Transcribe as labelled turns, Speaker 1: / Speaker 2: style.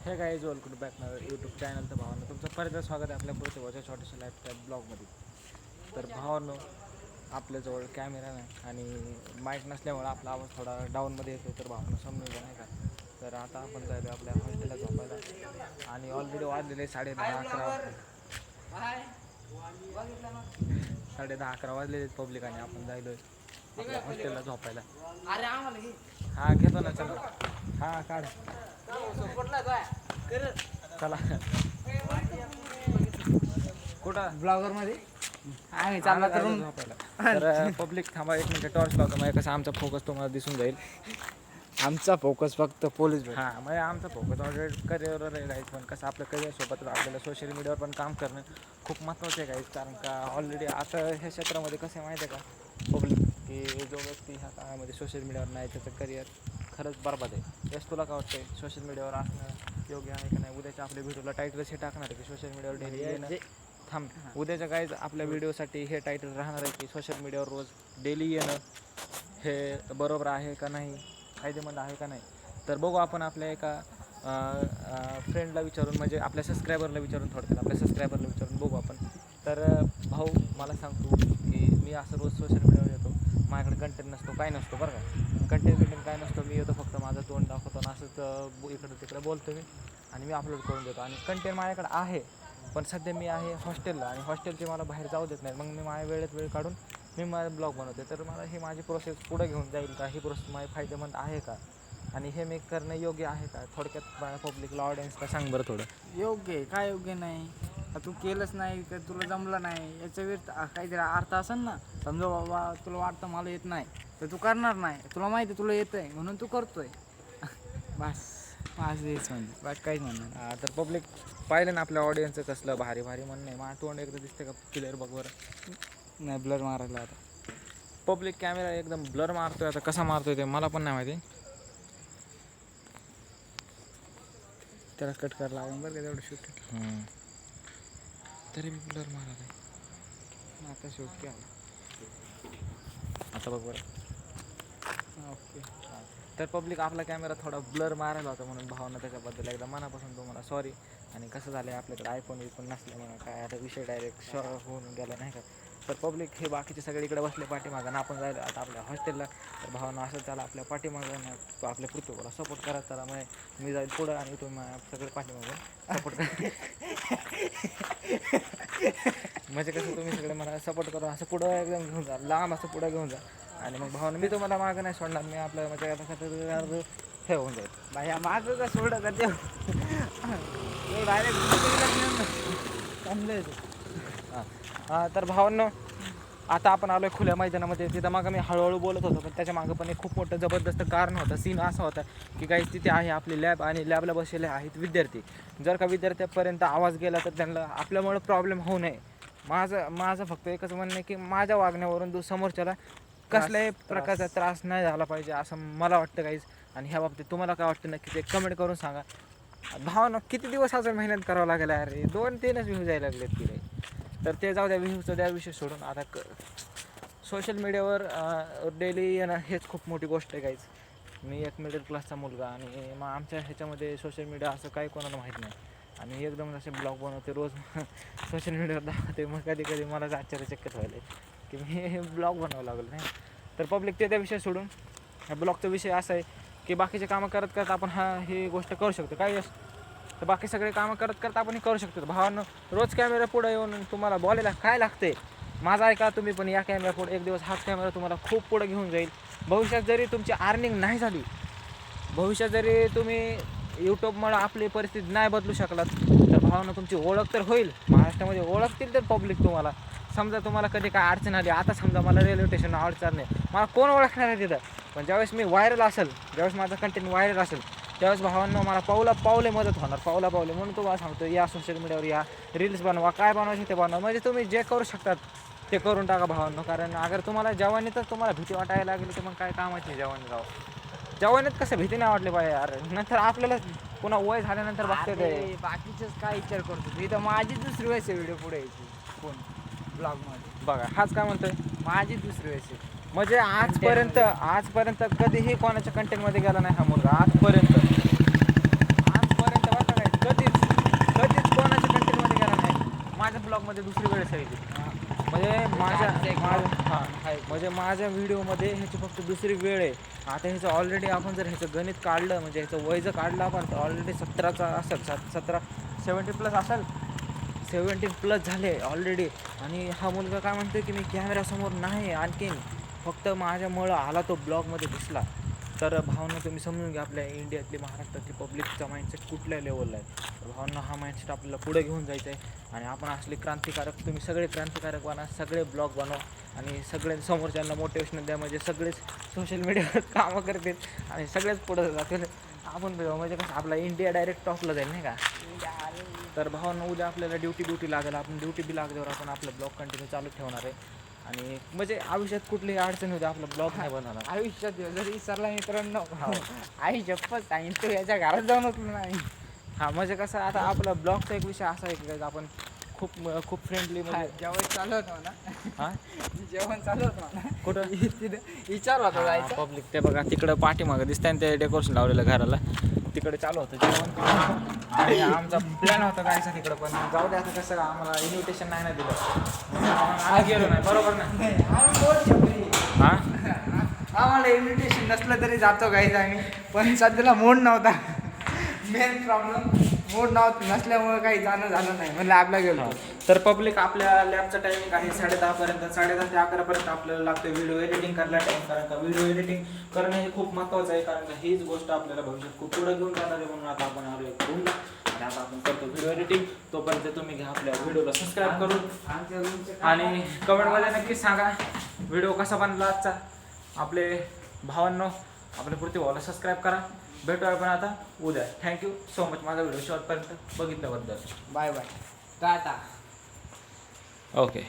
Speaker 1: हे guys welcome back माझं YouTube channel. तर भावानं तुमचं परत स्वागत आहे आपल्या प्रतिभाच्या छोट्याशा लाईफस्टाईल ब्लॉगमध्ये. तर भावानं आपल्याजवळ कॅमेरा नाही आणि माईक नसल्यामुळे आपला आवाज थोडा डाऊनमध्ये येतो, तर भावानं समजून घ्या नाही का. तर आता आपण जायलो आपल्या हॉस्टेलला झोपायला आणि ऑलरेडी वाजलेले 10:30-11 10:30-11 वाजलेले पब्लिक आणि आपण जायलो आपल्या हॉस्टेलला झोपायला. हा घेतो ना, चला. हा काढ चला. कुठं
Speaker 2: ब्लॉगर मध्ये आहे
Speaker 1: चालला
Speaker 2: चालला करून
Speaker 1: झोपायला. तर पब्लिक थांबा एक मिनिट, टॉर्च लावतो म्हणजे कसं आमचा फोकस तुम्हाला दिसून जाईल.
Speaker 2: आमचा फोकस फक्त पोलीस भेट.
Speaker 1: हां म्हणजे आमचा फोकस ऑलरेडी करिअरवर आहे गाईज, पण कसं आपलं करिअरसोबत आपल्याला सोशल मीडियावर पण काम करणं खूप महत्त्वाचं आहे गाईज. कारण का ऑलरेडी आता ह्या क्षेत्रामध्ये कसं आहे माहिती आहे का पब्लिक, की जो व्यक्ती ह्या काळामध्ये सोशल मीडियावर नाही त्याचं करिअर खरंच बरबाद आहे. यस तुला काय वाटतंय सोशल मीडियावर असणं योग्य आहे का नाही? उद्याच्या आपल्या व्हिडिओला टायटलच हे टाकणार आहे की सोशल मीडियावर डेली येणं. थांब, उद्याच्या गाईज आपल्या व्हिडिओसाठी हे टायटल राहणार आहे की सोशल मीडियावर रोज डेली येणं हे बरोबर आहे का नाही, फायदेमंद आहे का नाही. तर बघू आपण आपल्या एका फ्रेंडला विचारून, म्हणजे आपल्या सबस्क्रायबरला विचारून, थोडक्यात आपल्या सबस्क्रायबरला विचारून बघू आपण. तर भाऊ मला सांगतो की मी असं रोज सोशल मीडियावर येतो, माझ्याकडे कंटेंट नसतो, काय नसतो बरं का. कंटेंट काय नसतो, मी येतो फक्त माझं तोंड दाखवतो आणि असंच इकडं तिकडं बोलतो मी आणि मी अपलोड करून देतो. आणि कंटेंट माझ्याकडे आहे, पण सध्या मी आहे हॉस्टेलला आणि हॉस्टेलचे मला बाहेर जाऊ देत नाही. मग मी माझ्या वेळेत वेळ काढून मी माझा ब्लॉग बनवते. तर मला ही माझी प्रोसेस पुढे घेऊन जाईल का, ही प्रोसेस माझी फायदेमंद आहे का, आणि हे मी करणं योग्य आहे का? थोडक्यात माझ्या पब्लिकला ऑडियन्सला सांग बरं थोडं.
Speaker 2: योग्य आहे काय योग्य नाही? तू केलंच नाही तर तुला जमलं नाही याच्या विरुद्ध काहीतरी अर्थ असेल ना. समजा बाबा तुला वाटतं मला येत नाही तर तू करणार नाही, तुला माहिती तुला येत आहे म्हणून तू करतोय. बस माझं हेच म्हणजे बाकी काहीच म्हणणार.
Speaker 1: तर पब्लिक पाहिलं ना आपल्या ऑडियन्सचं कसलं भारी भारी म्हणणं आहे. माझं तोंड एकदा दिसते का क्लिअर बघ बरं.
Speaker 2: नाही ब्लर मारायला आता
Speaker 1: पब्लिक कॅमेरा एकदम ब्लर मारतोय, आता कसा मारतोय ते मला पण नाही माहिती.
Speaker 2: त्याला कट करायला लागेल बरं का तेवढं शूट.
Speaker 1: तरी मी ब्लर मारत आहे.
Speaker 2: आता शूट केला.
Speaker 1: आता बघ बरं.
Speaker 2: ओके.
Speaker 1: तर पब्लिक आपला कॅमेरा थोडा ब्लर मारायला होता, म्हणून भावना त्याच्याबद्दल एकदा मनापासून तुम्हाला सॉरी. आणि कसं झालं आहे आपल्याकडे आयफोन नसल्यामुळे काय आता विषय डायरेक्ट होऊन गेला नाही का. तर पब्लिक हे बाकीचे सगळे इकडे बसले पाठीमागं, आपण जायला आता आपल्या हॉस्टेलला. तर भावना असं त्याला आपल्या पाठीमागं तो आपल्या पृथ्वीला सपोर्ट करा. त्याला मग मी जाईल पुढं आणि तुम्ही सगळे पाठीमागून सपोर्ट करा. म्हणजे कसं तुम्ही सगळे मला सपोर्ट करून असं पुढं एकदम घेऊन जा, लांब असं पुढं घेऊन जा. आणि मग भावना मी तुम्हाला मागं नाही सोडणार, मी आपलं म्हणजे आता हे होऊन जाईल.
Speaker 2: बाया माझं का सोडं का ते डायरेक्ट
Speaker 1: हां तर भावांनो आता आपण आलो आहे खुल्या मैदानामध्ये. तिथं मागं मी हळूहळू बोलत होतो, पण त्याच्या मागं पण एक खूप मोठं जबरदस्त कारण होतं. सीन असा होता की काही तिथे आहे आपली लॅब आणि लॅबला बसलेले आहेत विद्यार्थी. जर का विद्यार्थ्यापर्यंत आवाज गेला तर त्यांना आपल्यामुळे प्रॉब्लेम होऊ नये. माझं फक्त एकच म्हणणं आहे की माझ्या वागण्यावरून समोरच्याला कसल्याही प्रकारचा त्रास नाही झाला पाहिजे असं मला वाटतं काहीच. आणि ह्या बाबतीत तुम्हाला काय वाटतं नक्की ते कमेंट करून सांगा. भावना किती दिवस अजून मेहनत करावं लागेल अरे, 2-3च व्ह्यूज यायला लागलेत की रे. तर ते जाऊ द्या, व्ह्यूजचं द्या विषय सोडून. आता सोशल मीडियावर डेली येणं हेच खूप मोठी गोष्ट आहे काहीच. मी एक मिडल क्लासचा मुलगा आणि मग आमच्या ह्याच्यामध्ये सोशल मीडिया असं काही कोणाला माहीत नाही. आणि एकदम असे ब्लॉग बनवते रोज सोशल मीडियावर दाखवते. मग कधी कधी मलाच आश्चर्यचकित व्हायला की मी हे ब्लॉग बनावं लागलं नाही. तर पब्लिक ते त्या विषय सोडून ह्या ब्लॉगचा विषय असा आहे की बाकीचे कामं करत करत आपण ही गोष्ट करू शकतो. काय यस तर बाकी सगळे कामं करत करत आपण हे करू शकतो. भावांनो रोज कॅमेरा पुढे येऊन तुम्हाला बोलायला काय लागते माझा ऐका तुम्ही पण. या कॅमेरा पुढे एक दिवस हाच कॅमेरा तुम्हाला खूप पुढे घेऊन जाईल. भविष्यात जरी तुमची अर्निंग नाही झाली, भविष्यात जरी तुम्ही यूट्यूबमुळे आपली परिस्थिती नाही बदलू शकलात, तर भावांनो तुमची ओळख तर होईल. महाराष्ट्रामध्ये ओळखतील तर पब्लिक तुम्हाला. समजा तुम्हाला कधी काय अडचण आली, आता समजा मला रेल्वे स्टेशनला अडचण नाही, मला कोण ओळखणार आहे तिथं. पण ज्यावेळेस मी व्हायरल असेल, ज्यावेळेस माझा कंटेंट व्हायरल असेल, त्यावेळेस भावांनो मला पावले मदत होणार, पावले. म्हणून तुम्हाला सांगतो या सोशल मीडियावर या, रील्स बनवा, काय बनवायचे ते बनवा. म्हणजे तुम्ही जे करू शकतात ते करून टाका भावांनो. कारण अगर तुम्हाला जवानीतच तुम्हाला भीती वाटायला लागली तर मग काय कामाची नाही जवानी राव. जवानीत कसं भीती नाही वाटली पाहिजे यार. नंतर आपल्याला पुन्हा वय झाल्यानंतर बघते ते
Speaker 2: बाकीचंच काय विचार करतो तू. इथं माझी दुसरी वेळेस व्हिडिओ पुढे यायची कोण ब्लॉगमध्ये.
Speaker 1: बघा हाच काय म्हणतोय.
Speaker 2: माझी दुसरी वेळेस
Speaker 1: म्हणजे आजपर्यंत कधीही कोणाच्या कंटेंटमध्ये गेला नाही हा मुलगा. आजपर्यंत बरं का व्हिडिओमध्ये दुसरी वेळेस आहे ती. म्हणजे माझ्या व्हिडिओमध्ये ह्याची फक्त दुसरी वेळ आहे. आता ह्याचं ऑलरेडी आपण जर ह्याचं गणित काढलं म्हणजे ह्याचं वय जर काढलं आपण तर ऑलरेडी 17चा असेल 70 असेल 17+ झाले ऑलरेडी. आणि हा मुलगा काय म्हणतो की मी कॅमेऱ्यासमोर नाही आणखीन फक्त माझ्यामुळं आला तो ब्लॉगमध्ये दिसला. तर भावना तुम्ही समजून घ्या आपल्या इंडियातली महाराष्ट्रातली पब्लिकचा माइंडसेट कुठल्या लेवलला आहे. तर भावना हा माइंडसेट आपल्याला पुढे घेऊन जायचं आहे आणि आपण असले क्रांतिकारक तुम्ही सगळे क्रांतिकारक बना, सगळे ब्लॉग बनवा आणि सगळे समोरच्यांना मोटिवेशन द्या. म्हणजे सगळेच सोशल मीडियावर कामं करतील आणि सगळेच पुढे जातील. आपण म्हणजे कसं आपला इंडिया डायरेक्ट टॉपला जाईल नाही का. तर भावना उद्या आपल्याला ड्युटी लागेल. आपण ड्युटी बी लागल्यावर आपण आपला ब्लॉग कंटिन्यू चालू ठेवणार आहे आणि म्हणजे आयुष्यात कुठलीही अडचण होते आपला ब्लॉग नाही बनवणार.
Speaker 2: आयुष्यात जरी विसरला मित्रांनो आई शपथ सांगेन तू याच्या घरात जाऊनच नाही.
Speaker 1: हां म्हणजे कसं आता आपला ब्लॉगचा एक विषय असा आहे की आपण खूप फ्रेंडली म्हणजे
Speaker 2: जेवण चालू होतं म्हणा.
Speaker 1: हां
Speaker 2: जेवण चालू होतं म्हणा.
Speaker 1: कुठं
Speaker 2: तिथे विचार होता जायचं.
Speaker 1: पब्लिक ते बघा तिकडं पाठीमागं दिसतंय ते डेकोरेशन लावलेलं घराला तिकडे चालू होतं जेवण आणि आमचा प्लॅन होता जायचं तिकडं पण जाऊ दे. आता कसं आम्हाला इन्व्हिटेशन नाही ना दिलं आम्ही गेलो नाही बरोबर ना. हां
Speaker 2: आम्हाला इन्व्हिटेशन नसलं तरी जातो काहीच आम्ही पण सध्याला मूड नव्हता. मेन प्रॉब्लेम मूड नसल्यामुळे काही जाणं झालं नाही म्हणलं आपला गेलो.
Speaker 1: तर पब्लिक आपल्या लॅबचा टायमिंग आहे 10:30 10:30 ते 11 आपल्याला लागतं व्हिडिओ एडिटिंग करायला टाईम. कारण का व्हिडिओ एडिटिंग करणं हे खूप महत्त्वाचं आहे. कारण का हीच गोष्ट आपल्याला भविष्यात खूप पुढे घेऊन जाणार आहे. म्हणून आता आपण आलो रूमला आणि आता आपण करतो व्हिडिओ एडिटिंग. तोपर्यंत तुम्ही घ्या आपल्या व्हिडिओला सबस्क्राईब करून आणि कमेंटमध्ये नक्कीच सांगा व्हिडिओ कसा बनला आजचा. आपले भावांनो आपल्या पृथ्वीला सबस्क्राईब करा. भेटू आपण आता उद्या. थँक्यू सो मच माझा व्हिडिओ शेवटपर्यंत बघितल्याबद्दल.
Speaker 2: बाय बाय टाटा.
Speaker 1: ओके.